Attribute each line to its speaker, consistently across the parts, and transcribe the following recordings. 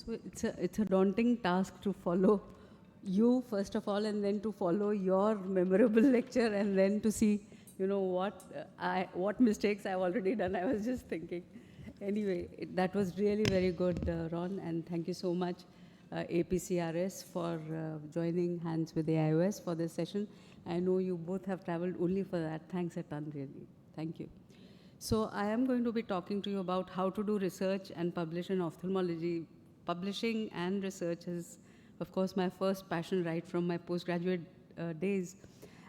Speaker 1: So it's a daunting task to follow you first of all, and then to follow your memorable lecture, and then to see, what mistakes I've already done. I was just thinking. Anyway, that was really very good, Ron, and thank you so much, APCRS, for joining hands with the AIOS for this session. I know you both have traveled only for that. Thanks a ton, really. Thank you. So I am going to be talking to you about how to do research and publish in ophthalmology. Publishing and research is, of course, my first passion right from my postgraduate days.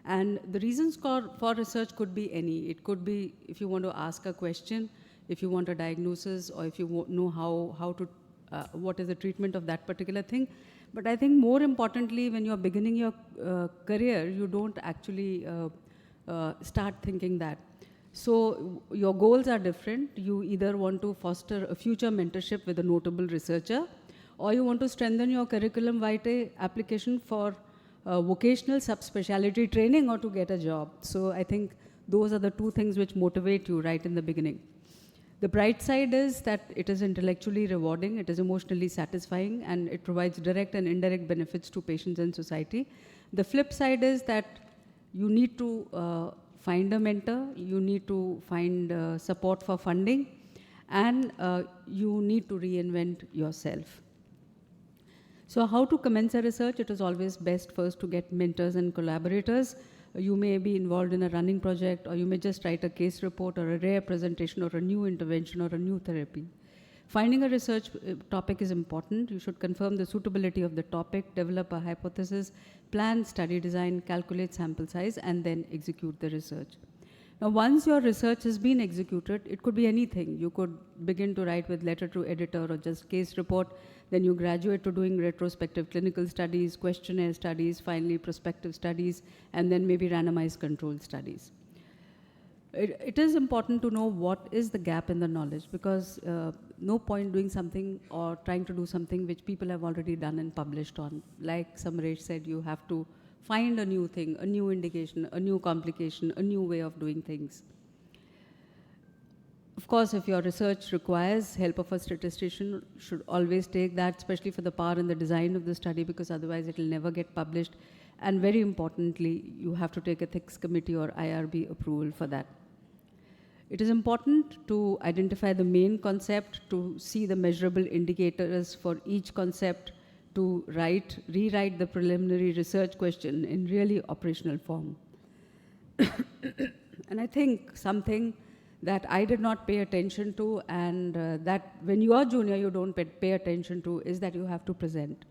Speaker 1: And the reasons for research could be any. It could be if you want to ask a question, if you want a diagnosis, or if you know how to, what is the treatment of that particular thing. But I think more importantly, when you're beginning your career, you don't actually start thinking that. So your goals are different. You either want to foster a future mentorship with a notable researcher, or you want to strengthen your curriculum vitae application for vocational subspecialty training or to get a job. So I think those are the two things which motivate you right in the beginning. The bright side is that it is intellectually rewarding, it is emotionally satisfying, and it provides direct and indirect benefits to patients and society. The flip side is that you need to find a mentor, you need to find support for funding, and you need to reinvent yourself. So how to commence a research? It is always best first to get mentors and collaborators. You may be involved in a running project, or you may just write a case report or a rare presentation or a new intervention or a new therapy. Finding a research topic is important. You should confirm the suitability of the topic, develop a hypothesis, plan study design, calculate sample size, and then execute the research. Now, once your research has been executed, it could be anything. You could begin to write with letter to editor or just case report. Then you graduate to doing retrospective clinical studies, questionnaire studies, finally prospective studies, and then maybe randomized controlled studies. It is important to know what is the gap in the knowledge, because no point doing something or trying to do something which people have already done and published on. Like Samaresh said, you have to find a new thing, a new indication, a new complication, a new way of doing things. Of course, if your research requires help of a statistician, should always take that, especially for the power and the design of the study, because otherwise it will never get published. And very importantly, you have to take ethics committee or IRB approval for that. It is important to identify the main concept, to see the measurable indicators for each concept, to rewrite the preliminary research question in really operational form. And I think something that I did not pay attention to, and that when you are junior you don't pay attention to, is that you have to present.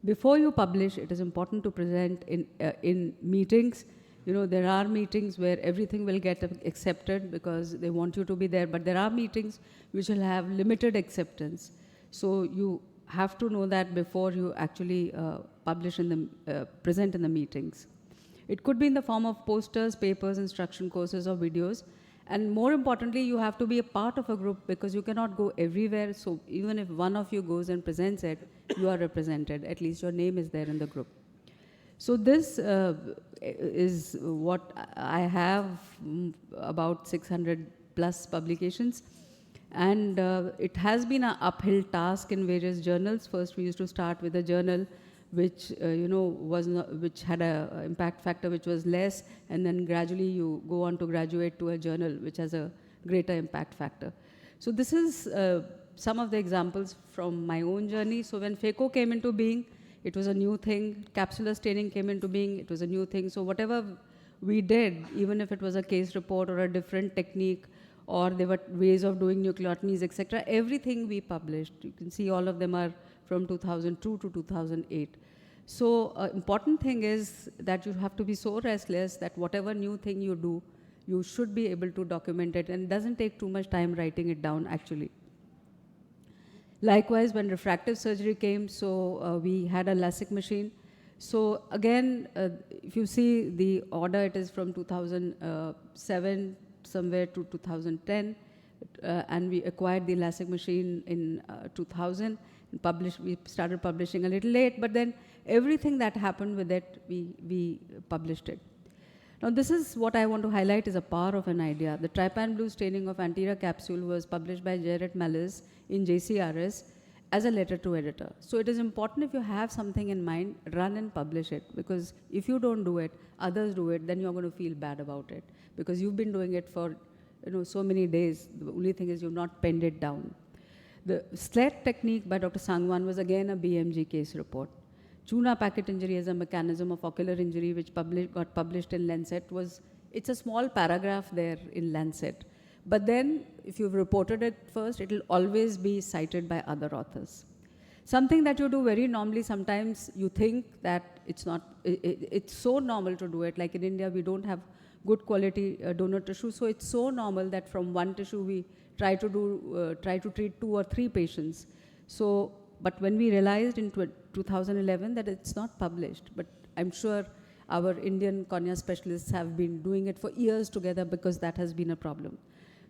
Speaker 1: Before you publish, it is important to present in meetings. You know, there are meetings where everything will get accepted because they want you to be there, but there are meetings which will have limited acceptance. So you have to know that before you actually publish in the, present in the meetings. It could be in the form of posters, papers, instruction courses, or videos. And more importantly, you have to be a part of a group, because you cannot go everywhere. So even if one of you goes and presents it, you are represented. At least your name is there in the group. So this is what I have, about 600 plus publications. And it has been an uphill task in various journals. First, we used to start with a journal which which had a impact factor which was less, and then gradually you go on to graduate to a journal which has a greater impact factor. So this is some of the examples from my own journey. So when phaco came into being, it was a new thing. Capsular staining came into being, it was a new thing. So whatever we did, even if it was a case report or a different technique, or there were ways of doing nucleotomies, etc., everything we published. You can see all of them are from 2002 to 2008. So important thing is that you have to be so restless that whatever new thing you do, you should be able to document it, and it doesn't take too much time writing it down actually. Likewise, when refractive surgery came, so we had a LASIK machine. So again, if you see the order, it is from 2007 somewhere to 2010, and we acquired the LASIK machine in 2000. We started publishing a little late, but then everything that happened with it, we published it. Now this is what I want to highlight is a power of an idea. The trypan blue staining of anterior capsule was published by Jared Mallis in JCRS, as a letter to editor. So it is important, if you have something in mind, run and publish it, because if you don't do it, others do it, then you're going to feel bad about it, because you've been doing it for so many days. The only thing is you've not penned it down. The SLED technique by Dr. Sangwan was again a BMG case report. Tuna packet injury as a mechanism of ocular injury, which got published in Lancet, it's a small paragraph there in Lancet. But then, if you've reported it first, it will always be cited by other authors. Something that you do very normally, sometimes you think that it's not, it's so normal to do it. Like in India, we don't have good quality donor tissue, so it's so normal that from one tissue we try to treat 2 or 3 patients. So, but when we realized in 2011 that it's not published, but I'm sure our Indian cornea specialists have been doing it for years together, because that has been a problem.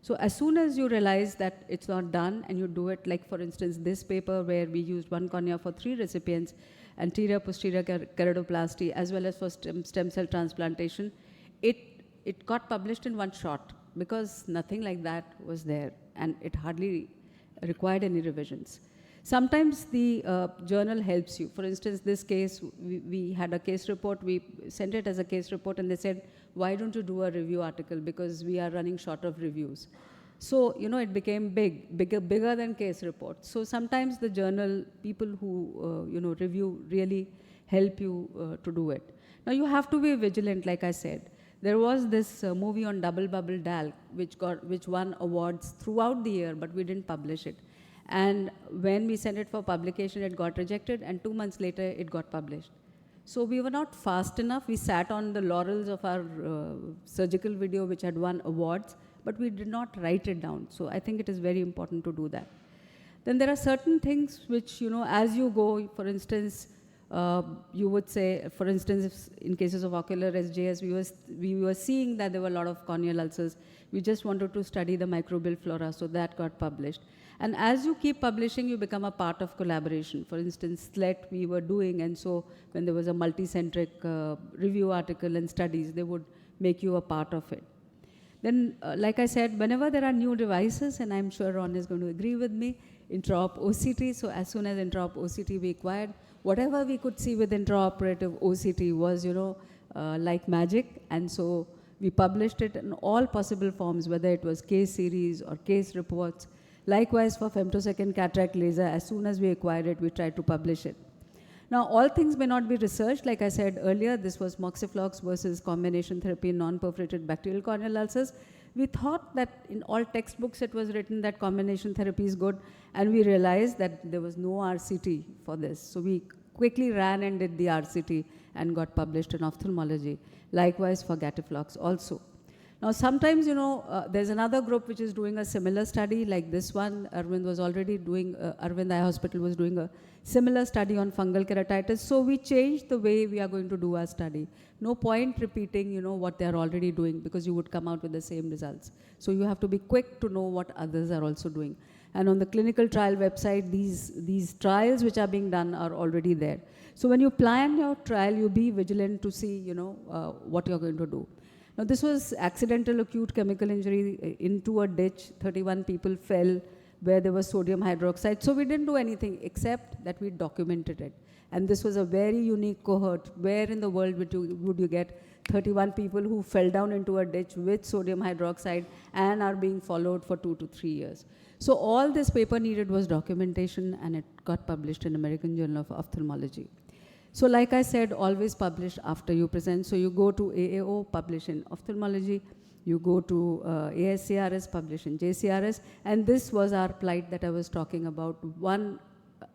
Speaker 1: So as soon as you realize that it's not done and you do it, like for instance this paper where we used 1 cornea for 3 recipients, anterior posterior keratoplasty as well as for stem cell transplantation, it got published in one shot, because nothing like that was there and it hardly required any revisions. Sometimes the journal helps you. For instance, this case, we had a case report, we sent it as a case report, and they said, why don't you do a review article, because we are running short of reviews. So, it became bigger than case reports. So sometimes the journal, people who, review really help you to do it. Now you have to be vigilant, like I said. There was this movie on double bubble DALC, which won awards throughout the year, but we didn't publish it. And when we sent it for publication, it got rejected, and 2 months later, it got published. So we were not fast enough. We sat on the laurels of our surgical video, which had won awards, but we did not write it down. So I think it is very important to do that. Then there are certain things which, as you go, for instance, you would say, for instance, if in cases of ocular SJS, we were seeing that there were a lot of corneal ulcers. We just wanted to study the microbial flora, so that got published. And as you keep publishing, you become a part of collaboration. For instance, SLET we were doing, and so when there was a multicentric review article and studies, they would make you a part of it. Then, like I said, whenever there are new devices, and I'm sure Ron is going to agree with me, intraop OCT, so as soon as intraop OCT we acquired, whatever we could see with intraoperative OCT was, like magic, and so we published it in all possible forms, whether it was case series or case reports. Likewise, for femtosecond cataract laser, as soon as we acquired it, we tried to publish it. Now, all things may not be researched. Like I said earlier, this was moxiflox versus combination therapy in non-perforated bacterial corneal ulcers. We thought that in all textbooks it was written that combination therapy is good, and we realized that there was no RCT for this. So we quickly ran and did the RCT and got published in Ophthalmology. Likewise for Gatiflox also. Now sometimes, there's another group which is doing a similar study like this one. Arvind was already doing, Arvind Eye Hospital was doing a similar study on fungal keratitis. So we changed the way we are going to do our study. No point repeating, what they're already doing, because you would come out with the same results. So you have to be quick to know what others are also doing. And on the clinical trial website, these trials which are being done are already there. So when you plan your trial, you be vigilant to see, what you're going to do. Now this was accidental acute chemical injury into a ditch. 31 people fell where there was sodium hydroxide. So we didn't do anything except that we documented it. And this was a very unique cohort. Where in the world would you get 31 people who fell down into a ditch with sodium hydroxide and are being followed for 2 to 3 years? So all this paper needed was documentation, and it got published in American Journal of Ophthalmology. So like I said, always publish after you present. So you go to AAO, publish in Ophthalmology. You go to ASCRS, publish in JCRS. And this was our plight that I was talking about. Won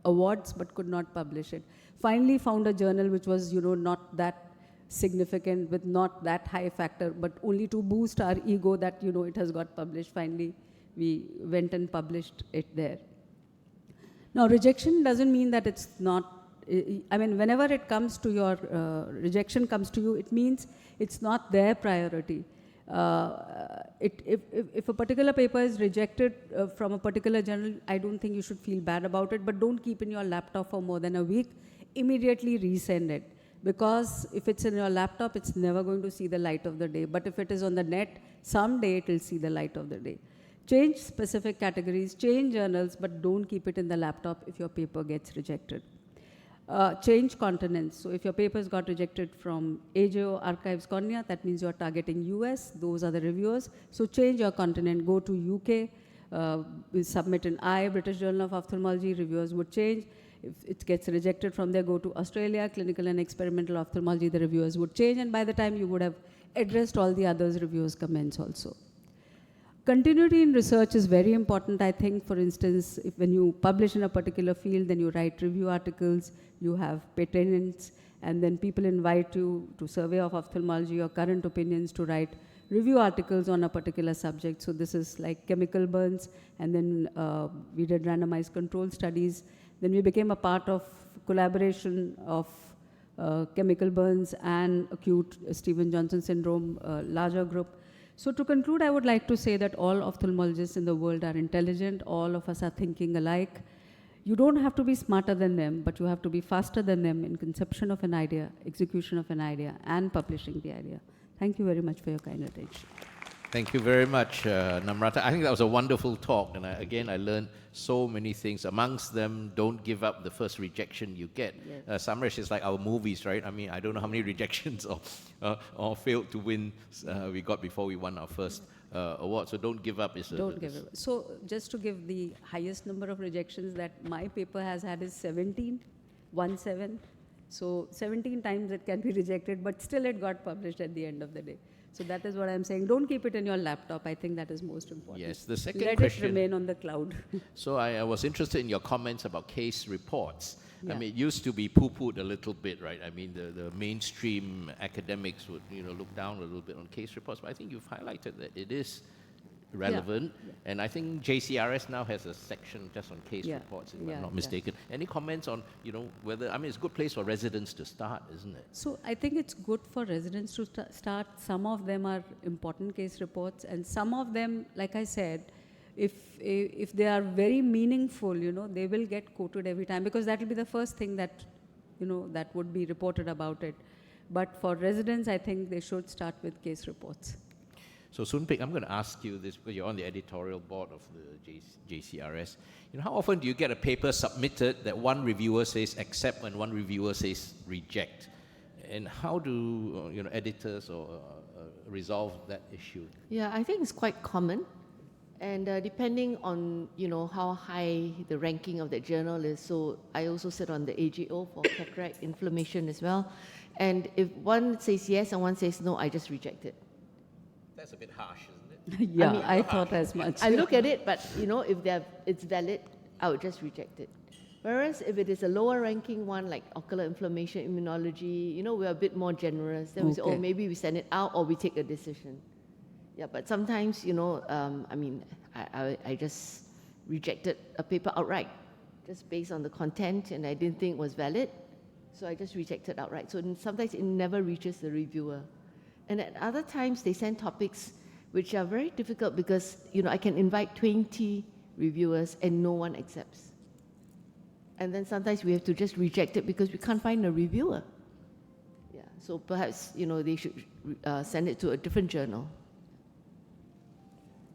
Speaker 1: awards but could not publish it. Finally found a journal which was, not that significant, with not that high factor, but only to boost our ego that, it has got published. Finally, we went and published it there. Now, rejection doesn't mean that it's not, whenever it comes to your, rejection comes to you, it means it's not their priority. If a particular paper is rejected from a particular journal, I don't think you should feel bad about it, but don't keep in your laptop for more than a week. Immediately resend it. Because if it's in your laptop, it's never going to see the light of the day. But if it is on the net, someday it will see the light of the day. Change specific categories, change journals, but don't keep it in the laptop if your paper gets rejected. Change continents. So if your papers got rejected from AJO Archives Cornea, that means you're targeting US. Those are the reviewers. So change your continent. Go to UK. Submit an I, British Journal of Ophthalmology. Reviewers would change. If it gets rejected from there, go to Australia, Clinical and Experimental Ophthalmology. The reviewers would change. And by the time you would have addressed all the others, reviewers' comments also. Continuity in research is very important, I think. For instance, when you publish in a particular field, then you write review articles, you have patents, and then people invite you to Survey of Ophthalmology or Current Opinions to write review articles on a particular subject. So this is like chemical burns, and then we did randomized control studies. Then we became a part of collaboration of chemical burns and acute Stevens-Johnson syndrome, larger group. So to conclude, I would like to say that all ophthalmologists in the world are intelligent. All of us are thinking alike. You don't have to be smarter than them, but you have to be faster than them in conception of an idea, execution of an idea, and publishing the idea. Thank you very much for your kind attention.
Speaker 2: Thank you very much, Namrata. I think that was a wonderful talk, and again, I learned so many things. Amongst them, don't give up the first rejection you get. Yes. Samresh is like our movies, right? I mean, I don't know how many rejections or failed to win we got before we won our first award. So don't give up.
Speaker 1: Don't give up. So just to give the highest number of rejections that my paper has had is 17, 1-7. So 17 times it can be rejected, but still it got published at the end of the day. So that is what I'm saying. Don't keep it in your laptop. I think that is most important.
Speaker 2: Yes, the second
Speaker 1: question. Let it remain on the cloud.
Speaker 2: So I was interested in your comments about case reports. Yeah. I mean, it used to be poo-pooed a little bit, right? I mean, the mainstream academics would, look down a little bit on case reports, but I think you've highlighted that it is relevant. Yeah. Yeah. And I think JCRS now has a section just on case reports, if I'm not mistaken. Any comments on, whether, I mean, it's a good place for residents to start, isn't it?
Speaker 1: So I think it's good for residents to start. Some of them are important case reports, and some of them, like I said, if they are very meaningful, they will get quoted every time, because that will be the first thing that, that would be reported about it. But for residents, I think they should start with case reports.
Speaker 2: So Soon-Pik, I'm going to ask you this because you're on the editorial board of the JCRS. How often do you get a paper submitted that one reviewer says accept and one reviewer says reject? And how do editors resolve that issue?
Speaker 3: Yeah, I think it's quite common. And depending on how high the ranking of that journal is, so I also sit on the AGO for cataract inflammation as well. And if one says yes and one says no, I just reject it.
Speaker 2: That's a bit harsh, isn't it?
Speaker 1: Yeah, I thought as much.
Speaker 3: I look at it, but if it's valid, I would just reject it. Whereas if it is a lower ranking one, like ocular inflammation, immunology, we're a bit more generous. Then we say, oh, maybe we send it out or we take a decision. Yeah, but sometimes, I just rejected a paper outright, just based on the content, and I didn't think it was valid, so I just rejected outright. So sometimes it never reaches the reviewer. And at other times, they send topics which are very difficult because, I can invite 20 reviewers and no one accepts. And then sometimes we have to just reject it because we can't find a reviewer. Yeah, so perhaps, they should send it to a different journal.